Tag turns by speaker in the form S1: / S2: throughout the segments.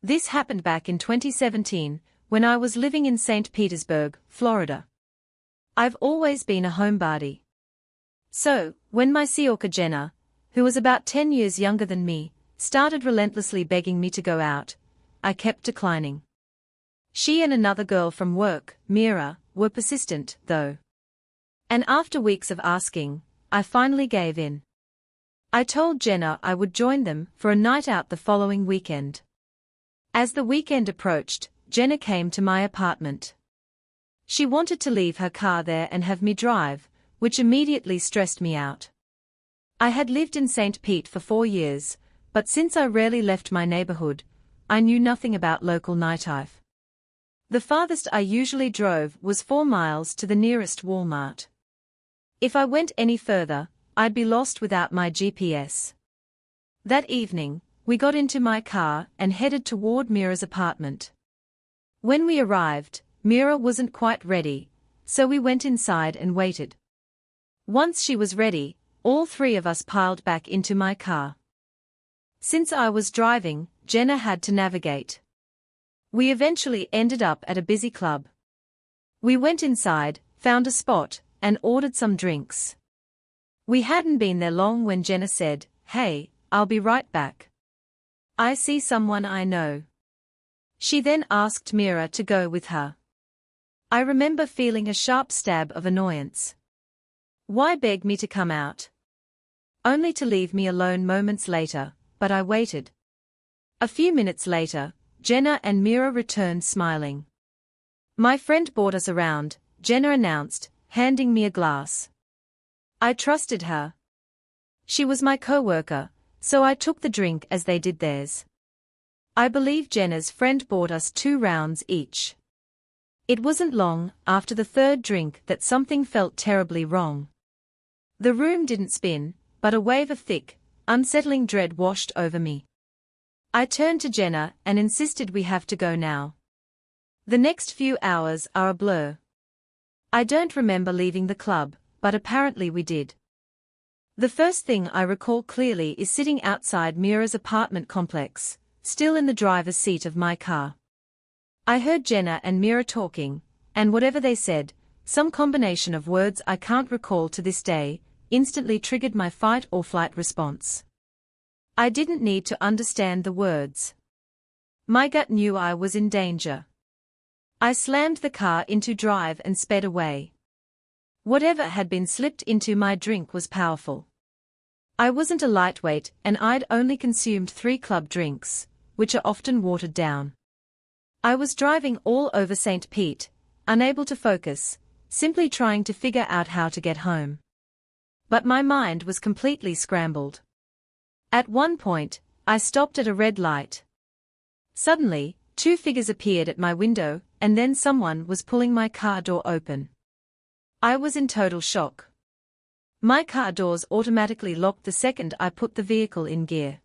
S1: This happened back in 2017, when I was living in St. Petersburg, Florida. I've always been a homebody. So, when my stalker Jenna, who was about 10 years younger than me, started relentlessly begging me to go out, I kept declining. She and another girl from work, Mira, were persistent, though. And after weeks of asking, I finally gave in. I told Jenna I would join them for a night out the following weekend. As the weekend approached, Jenna came to my apartment. She wanted to leave her car there and have me drive, which immediately stressed me out. I had lived in St. Pete for 4 years, but since I rarely left my neighborhood, I knew nothing about local nightlife. The farthest I usually drove was 4 miles to the nearest Walmart. If I went any further, I'd be lost without my GPS. That evening, we got into my car and headed toward Mira's apartment. When we arrived, Mira wasn't quite ready, so we went inside and waited. Once she was ready, all 3 of us piled back into my car. Since I was driving, Jenna had to navigate. We eventually ended up at a busy club. We went inside, found a spot, and ordered some drinks. We hadn't been there long when Jenna said, "Hey, I'll be right back. I see someone I know." She then asked Mira to go with her. I remember feeling a sharp stab of annoyance. Why beg me to come out? Only to leave me alone moments later, but I waited. A few minutes later, Jenna and Mira returned smiling. "My friend brought us around," Jenna announced, handing me a glass. I trusted her. She was my co-worker, so I took the drink as they did theirs. I believe Jenna's friend bought us 2 rounds each. It wasn't long after the 3rd drink that something felt terribly wrong. The room didn't spin, but a wave of thick, unsettling dread washed over me. I turned to Jenna and insisted we have to go now. The next few hours are a blur. I don't remember leaving the club, but apparently we did. The first thing I recall clearly is sitting outside Mira's apartment complex, still in the driver's seat of my car. I heard Jenna and Mira talking, and whatever they said, some combination of words I can't recall to this day, instantly triggered my fight-or-flight response. I didn't need to understand the words. My gut knew I was in danger. I slammed the car into drive and sped away. Whatever had been slipped into my drink was powerful. I wasn't a lightweight and I'd only consumed 3 club drinks, which are often watered down. I was driving all over St. Pete, unable to focus, simply trying to figure out how to get home. But my mind was completely scrambled. At one point, I stopped at a red light. Suddenly, 2 figures appeared at my window, and then someone was pulling my car door open. I was in total shock. My car doors automatically locked the second I put the vehicle in gear.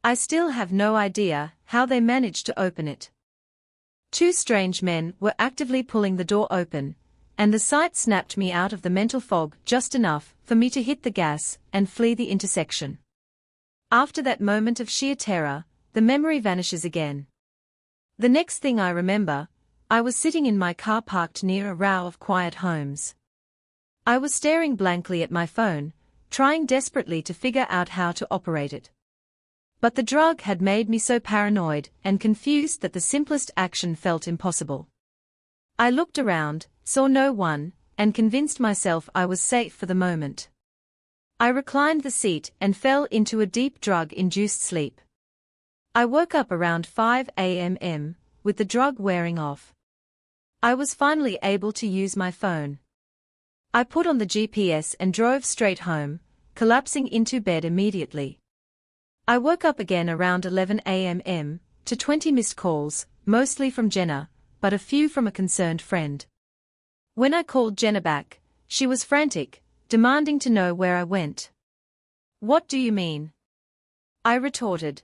S1: I still have no idea how they managed to open it. 2 strange men were actively pulling the door open, and the sight snapped me out of the mental fog just enough for me to hit the gas and flee the intersection. After that moment of sheer terror, the memory vanishes again. The next thing I remember, I was sitting in my car parked near a row of quiet homes. I was staring blankly at my phone, trying desperately to figure out how to operate it. But the drug had made me so paranoid and confused that the simplest action felt impossible. I looked around, saw no one, and convinced myself I was safe for the moment. I reclined the seat and fell into a deep drug-induced sleep. I woke up around 5 a.m., with the drug wearing off. I was finally able to use my phone. I put on the GPS and drove straight home, collapsing into bed immediately. I woke up again around 11 a.m. to 20 missed calls, mostly from Jenna, but a few from a concerned friend. When I called Jenna back, she was frantic, demanding to know where I went. "What do you mean?" I retorted.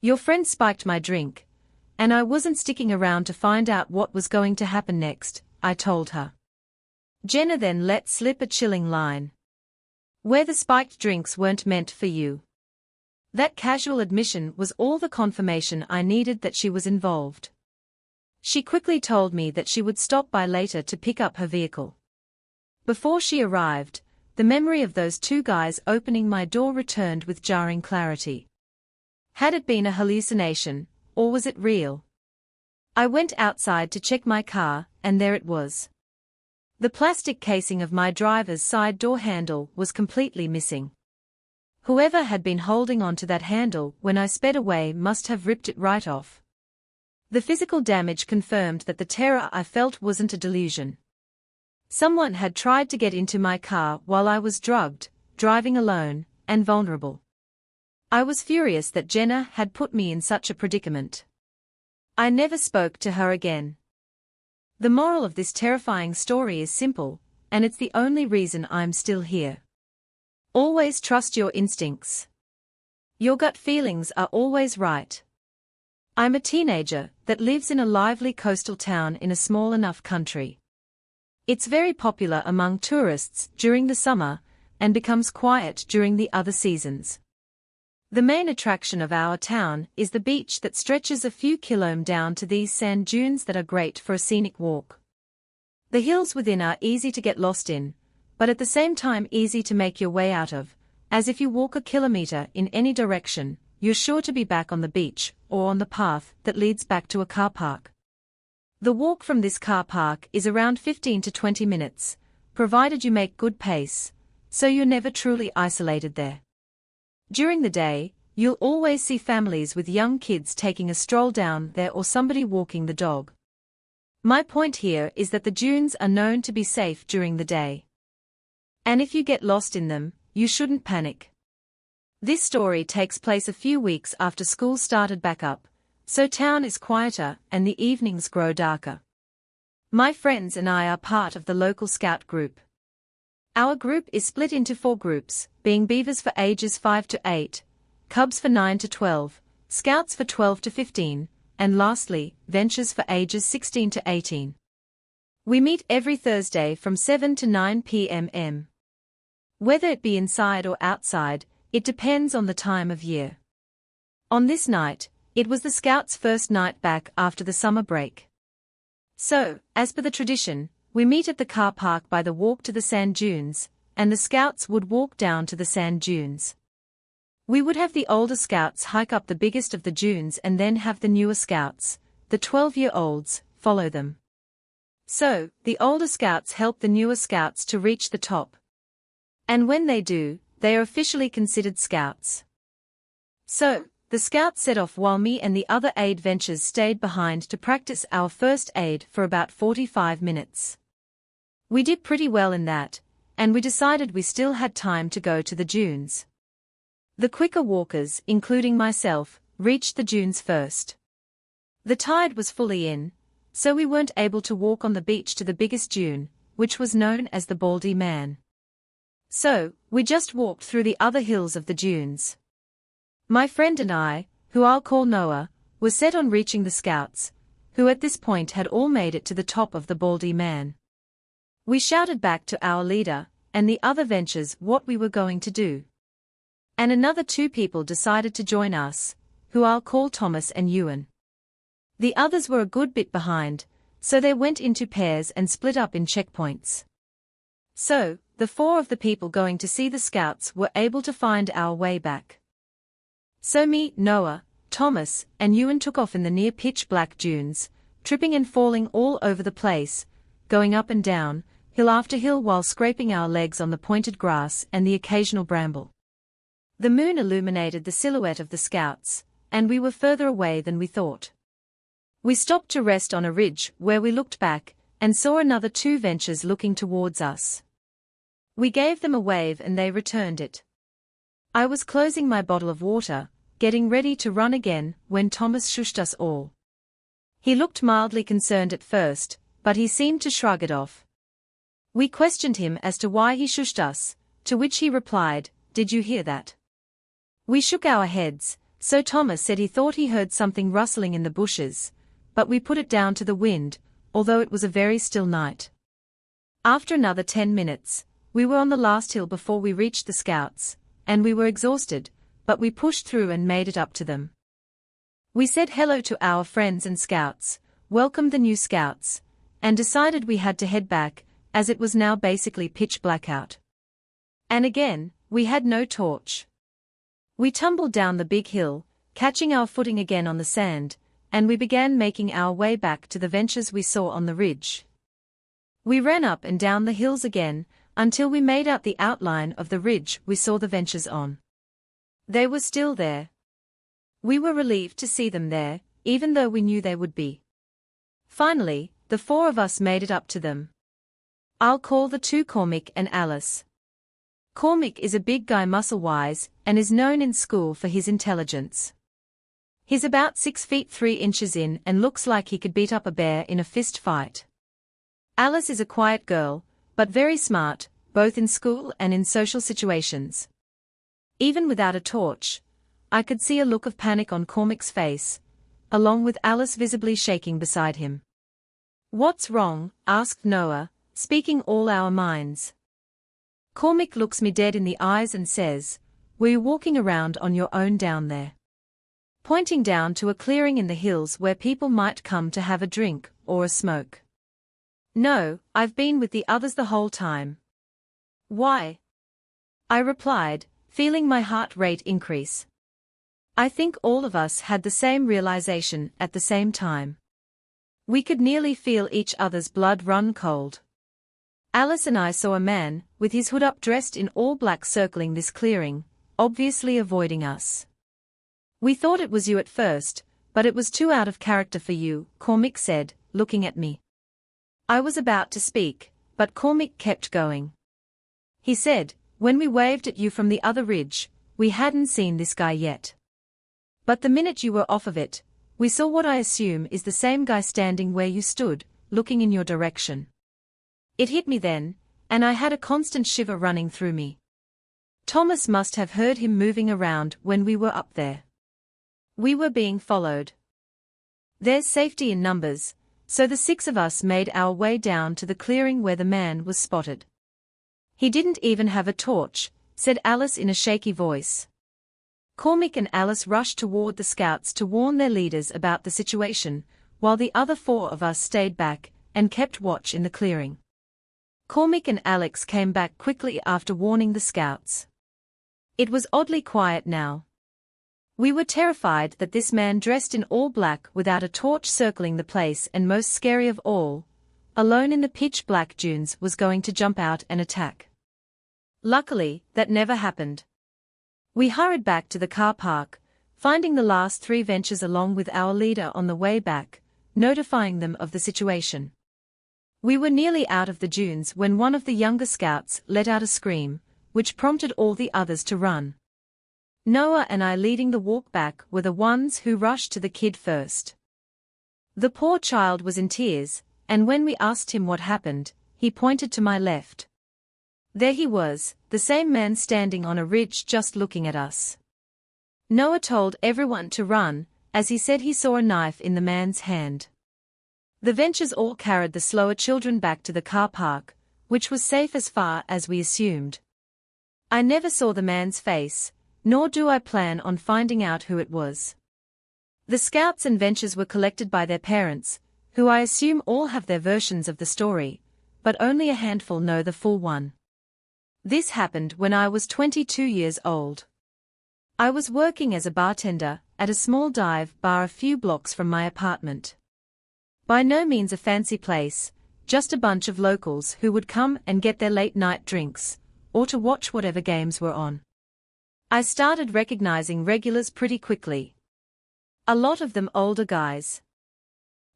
S1: "Your friend spiked my drink, and I wasn't sticking around to find out what was going to happen next," I told her. Jenna then let slip a chilling line. "Where the spiked drinks weren't meant for you. That casual admission was all the confirmation I needed that she was involved. She quickly told me that she would stop by later to pick up her vehicle. Before she arrived, the memory of those two guys opening my door returned with jarring clarity. Had it been a hallucination, or was it real? I went outside to check my car, and there it was. The plastic casing of my driver's side door handle was completely missing. Whoever had been holding onto that handle when I sped away must have ripped it right off. The physical damage confirmed that the terror I felt wasn't a delusion. Someone had tried to get into my car while I was drugged, driving alone, and vulnerable. I was furious that Jenna had put me in such a predicament. I never spoke to her again. The moral of this terrifying story is simple, and it's the only reason I'm still here. Always trust your instincts. Your gut feelings are always right. I'm a teenager that lives in a lively coastal town in a small enough country. It's very popular among tourists during the summer, and becomes quiet during the other seasons. The main attraction of our town is the beach that stretches a few kilometers down to these sand dunes that are great for a scenic walk. The hills within are easy to get lost in, but at the same time easy to make your way out of, as if you walk a kilometer in any direction, you're sure to be back on the beach, or on the path that leads back to a car park. The walk from this car park is around 15 to 20 minutes, provided you make good pace, so you're never truly isolated there. During the day, you'll always see families with young kids taking a stroll down there or somebody walking the dog. My point here is that the dunes are known to be safe during the day. And if you get lost in them, you shouldn't panic. This story takes place a few weeks after school started back up, so town is quieter and the evenings grow darker. My friends and I are part of the local scout group. Our group is split into 4 groups, being Beavers for ages 5 to 8, Cubs for 9 to 12, Scouts for 12 to 15, and lastly, Ventures for ages 16 to 18. We meet every Thursday from 7 to 9 p.m. Whether it be inside or outside, it depends on the time of year. On this night, it was the Scouts' first night back after the summer break. So, as per the tradition, we meet at the car park by the walk to the sand dunes, and the Scouts would walk down to the sand dunes. We would have the older Scouts hike up the biggest of the dunes and then have the newer Scouts, the 12-year-olds, follow them. So, the older Scouts help the newer Scouts to reach the top. And when they do, they are officially considered Scouts. So, the Scouts set off while me and the other aid ventures stayed behind to practice our first aid for about 45 minutes. We did pretty well in that, and we decided we still had time to go to the dunes. The quicker walkers, including myself, reached the dunes first. The tide was fully in, so we weren't able to walk on the beach to the biggest dune, which was known as the Baldy Man. So, we just walked through the other hills of the dunes. My friend and I, who I'll call Noah, were set on reaching the Scouts, who at this point had all made it to the top of the Baldy Man. We shouted back to our leader, and the other ventures what we were going to do. And another 2 people decided to join us, who I'll call Thomas and Ewan. The others were a good bit behind, so they went into pairs and split up in checkpoints. So, the 4 of the people going to see the Scouts were able to find our way back. So me, Noah, Thomas, and Ewan took off in the near pitch-black dunes, tripping and falling all over the place, going up and down, hill after hill while scraping our legs on the pointed grass and the occasional bramble. The moon illuminated the silhouette of the Scouts, and we were further away than we thought. We stopped to rest on a ridge where we looked back, and saw another 2 ventures looking towards us. We gave them a wave and they returned it. I was closing my bottle of water, getting ready to run again, when Thomas shushed us all. He looked mildly concerned at first, but he seemed to shrug it off. We questioned him as to why he shushed us, to which he replied, "Did you hear that?" We shook our heads, so Thomas said he thought he heard something rustling in the bushes, but we put it down to the wind, although it was a very still night. After another 10 minutes, we were on the last hill before we reached the Scouts, and we were exhausted, but we pushed through and made it up to them. We said hello to our friends and scouts, welcomed the new scouts, and decided we had to head back, as it was now basically pitch black out. And again, we had no torch. We tumbled down the big hill, catching our footing again on the sand, and we began making our way back to the ventures we saw on the ridge. We ran up and down the hills again, until we made out the outline of the ridge we saw the ventures on. They were still there. We were relieved to see them there, even though we knew they would be. Finally, the four of us made it up to them. I'll call the two Cormac and Alice. Cormac is a big guy muscle-wise, and is known in school for his intelligence. He's about 6 feet 3 inches in and looks like he could beat up a bear in a fist fight. Alice is a quiet girl, but very smart, both in school and in social situations. Even without a torch, I could see a look of panic on Cormac's face, along with Alice visibly shaking beside him. "What's wrong?" asked Noah, speaking all our minds. Cormac looks me dead in the eyes and says, "Were you walking around on your own down there?" Pointing down to a clearing in the hills where people might come to have a drink or a smoke. "No, I've been with the others the whole time." "Why?" I replied, feeling my heart rate increase. I think all of us had the same realization at the same time. We could nearly feel each other's blood run cold. Alice and I saw a man, with his hood up dressed in all black circling this clearing, obviously avoiding us. "We thought it was you at first, but it was too out of character for you," Cormac said, looking at me. I was about to speak, but Cormac kept going. He said, "When we waved at you from the other ridge, we hadn't seen this guy yet. But the minute you were off of it, we saw what I assume is the same guy standing where you stood, looking in your direction. It hit me then, and I had a constant shiver running through me. Thomas must have heard him moving around when we were up there. We were being followed. There's safety in numbers, so the 6 of us made our way down to the clearing where the man was spotted. He didn't even have a torch," said Alice in a shaky voice. Cormac and Alice rushed toward the scouts to warn their leaders about the situation, while the other 4 of us stayed back and kept watch in the clearing. Cormac and Alex came back quickly after warning the scouts. It was oddly quiet now. We were terrified that this man dressed in all black without a torch circling the place, and most scary of all, alone in the pitch-black dunes, was going to jump out and attack. Luckily, that never happened. We hurried back to the car park, finding the last 3 ventures along with our leader on the way back, notifying them of the situation. We were nearly out of the dunes when one of the younger scouts let out a scream, which prompted all the others to run. Noah and I, leading the walk back, were the ones who rushed to the kid first. The poor child was in tears, and when we asked him what happened, he pointed to my left. There he was, the same man standing on a ridge just looking at us. Noah told everyone to run, as he said he saw a knife in the man's hand. The ventures all carried the slower children back to the car park, which was safe as far as we assumed. I never saw the man's face, nor do I plan on finding out who it was. The scouts and ventures were collected by their parents, who I assume all have their versions of the story, but only a handful know the full one. This happened when I was 22 years old. I was working as a bartender at a small dive bar a few blocks from my apartment. By no means a fancy place, just a bunch of locals who would come and get their late-night drinks, or to watch whatever games were on. I started recognizing regulars pretty quickly. A lot of them older guys.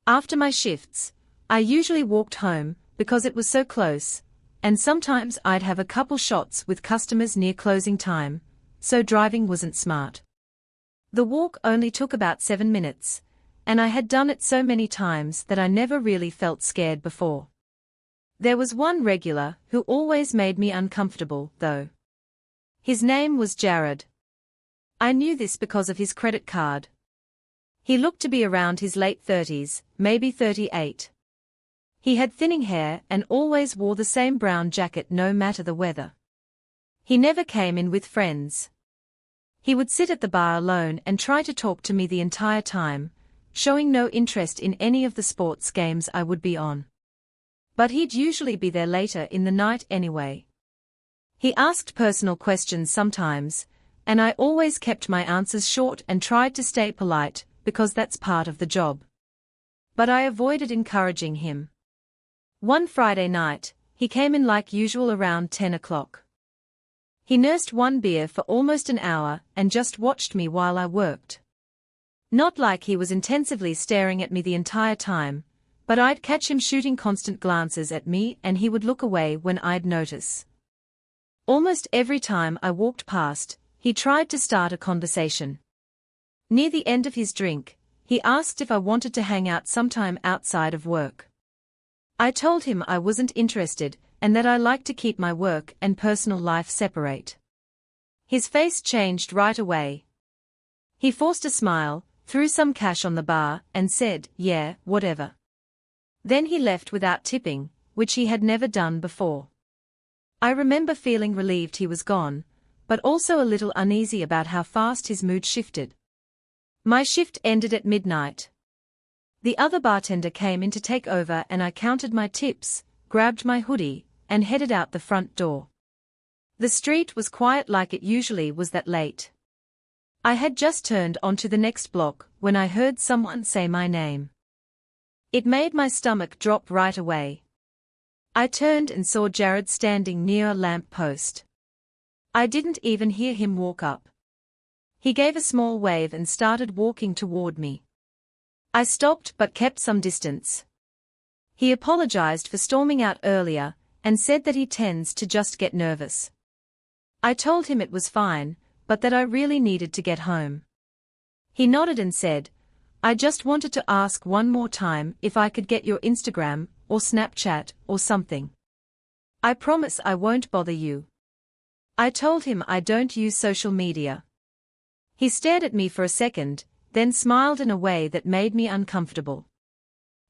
S1: After my shifts, I usually walked home, because it was so close, and sometimes I'd have a couple shots with customers near closing time, so driving wasn't smart. The walk only took about 7 minutes, and I had done it so many times that I never really felt scared before. There was one regular who always made me uncomfortable, though. His name was Jared. I knew this because of his credit card. He looked to be around his late 30s, maybe 38. He had thinning hair and always wore the same brown jacket no matter the weather. He never came in with friends. He would sit at the bar alone and try to talk to me the entire time, showing no interest in any of the sports games I would be on. But he'd usually be there later in the night anyway. He asked personal questions sometimes, and I always kept my answers short and tried to stay polite, because that's part of the job. But I avoided encouraging him. One Friday night, he came in like usual around 10 o'clock. He nursed one beer for almost an hour and just watched me while I worked. Not like he was intensively staring at me the entire time, but I'd catch him shooting constant glances at me and he would look away when I'd notice. Almost every time I walked past, he tried to start a conversation. Near the end of his drink, he asked if I wanted to hang out sometime outside of work. I told him I wasn't interested and that I like to keep my work and personal life separate. His face changed right away. He forced a smile, threw some cash on the bar, and said, "Yeah, whatever." Then he left without tipping, which he had never done before. I remember feeling relieved he was gone, but also a little uneasy about how fast his mood shifted. My shift ended at midnight. The other bartender came in to take over and I counted my tips, grabbed my hoodie, and headed out the front door. The street was quiet like it usually was that late. I had just turned onto the next block when I heard someone say my name. It made my stomach drop right away. I turned and saw Jared standing near a lamp post. I didn't even hear him walk up. He gave a small wave and started walking toward me. I stopped but kept some distance. He apologized for storming out earlier and said that he tends to just get nervous. I told him it was fine, but that I really needed to get home. He nodded and said, "I just wanted to ask one more time if I could get your Instagram or Snapchat or something. I promise I won't bother you." I told him I don't use social media. He stared at me for a second, then smiled in a way that made me uncomfortable.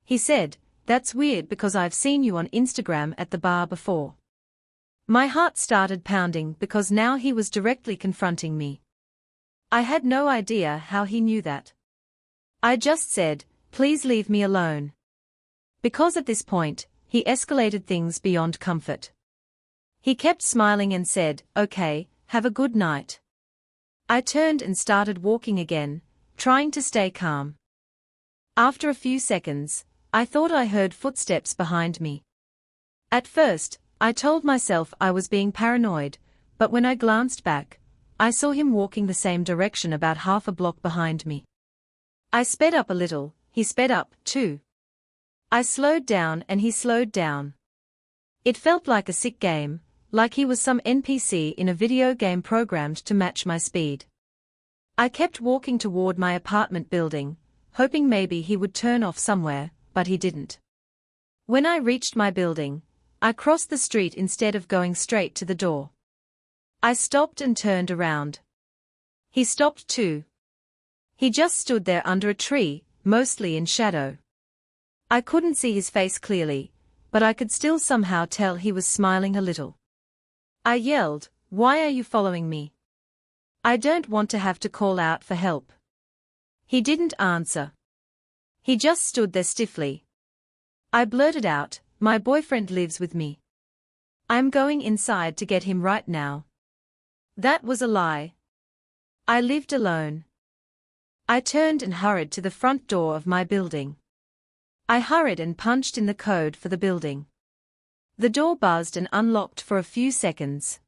S1: He said, "That's weird because I've seen you on Instagram at the bar before." My heart started pounding because now he was directly confronting me. I had no idea how he knew that. I just said, "Please leave me alone." Because at this point, he escalated things beyond comfort. He kept smiling and said, "Okay, have a good night." I turned and started walking again, trying to stay calm. After a few seconds, I thought I heard footsteps behind me. At first, I told myself I was being paranoid, but when I glanced back, I saw him walking the same direction about half a block behind me. I sped up a little, he sped up, too. I slowed down and he slowed down. It felt like a sick game, like he was some NPC in a video game programmed to match my speed. I kept walking toward my apartment building, hoping maybe he would turn off somewhere, but he didn't. When I reached my building, I crossed the street instead of going straight to the door. I stopped and turned around. He stopped too. He just stood there under a tree, mostly in shadow. I couldn't see his face clearly, but I could still somehow tell he was smiling a little. I yelled, "Why are you following me? I don't want to have to call out for help." He didn't answer. He just stood there stiffly. I blurted out, "My boyfriend lives with me. I'm going inside to get him right now." That was a lie. I lived alone. I turned and hurried to the front door of my building. I hurried and punched in the code for the building. The door buzzed and unlocked for a few seconds.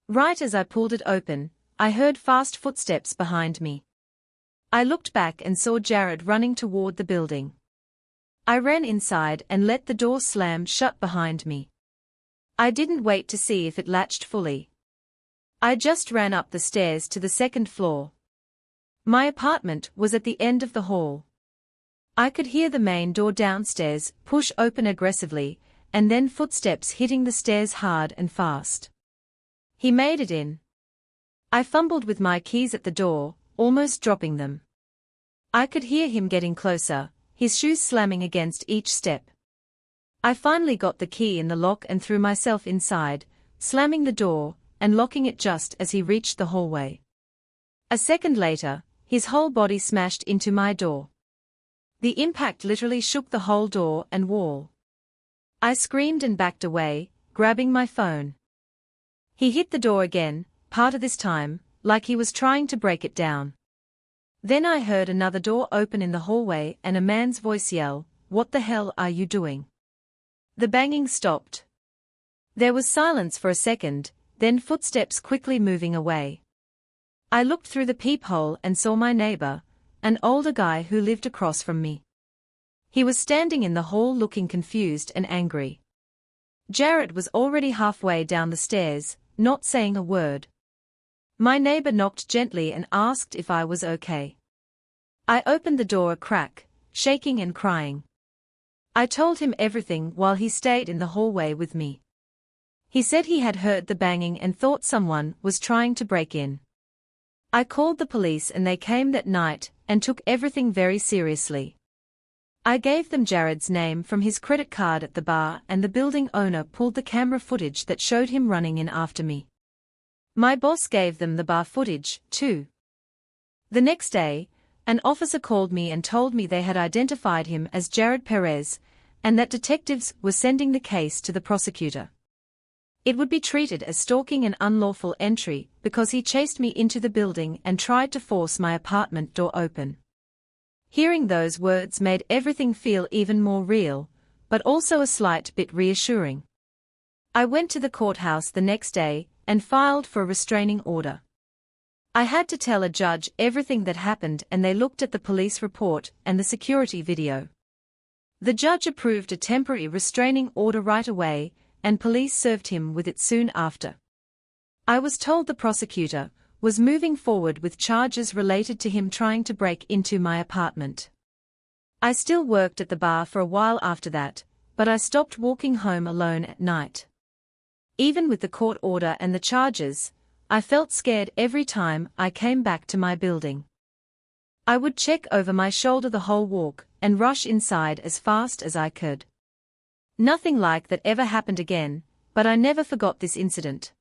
S1: Right as I pulled it open, I heard fast footsteps behind me. I looked back and saw Jared running toward the building. I ran inside and let the door slam shut behind me. I didn't wait to see if it latched fully. I just ran up the stairs to the second floor. My apartment was at the end of the hall. I could hear the main door downstairs push open aggressively, and then footsteps hitting the stairs hard and fast. He made it in. I fumbled with my keys at the door, almost dropping them. I could hear him getting closer, his shoes slamming against each step. I finally got the key in the lock and threw myself inside, slamming the door and locking it just as he reached the hallway. A second later, his whole body smashed into my door. The impact literally shook the whole door and wall. I screamed and backed away, grabbing my phone. He hit the door again, part of this time, like he was trying to break it down. Then I heard another door open in the hallway and a man's voice yell, "What the hell are you doing?" The banging stopped. There was silence for a second, then footsteps quickly moving away. I looked through the peephole and saw my neighbor, an older guy who lived across from me. He was standing in the hall looking confused and angry. Jared was already halfway down the stairs, not saying a word. My neighbor knocked gently and asked if I was okay. I opened the door a crack, shaking and crying. I told him everything while he stayed in the hallway with me. He said he had heard the banging and thought someone was trying to break in. I called the police and they came that night and took everything very seriously. I gave them Jared's name from his credit card at the bar and the building owner pulled the camera footage that showed him running in after me. My boss gave them the bar footage, too. The next day, an officer called me and told me they had identified him as Jared Perez, and that detectives were sending the case to the prosecutor. It would be treated as stalking and unlawful entry because he chased me into the building and tried to force my apartment door open. Hearing those words made everything feel even more real, but also a slight bit reassuring. I went to the courthouse the next day and filed for a restraining order. I had to tell a judge everything that happened and they looked at the police report and the security video. The judge approved a temporary restraining order right away, and police served him with it soon after. I was told the prosecutor was moving forward with charges related to him trying to break into my apartment. I still worked at the bar for a while after that, but I stopped walking home alone at night. Even with the court order and the charges, I felt scared every time I came back to my building. I would check over my shoulder the whole walk and rush inside as fast as I could. Nothing like that ever happened again, but I never forgot this incident.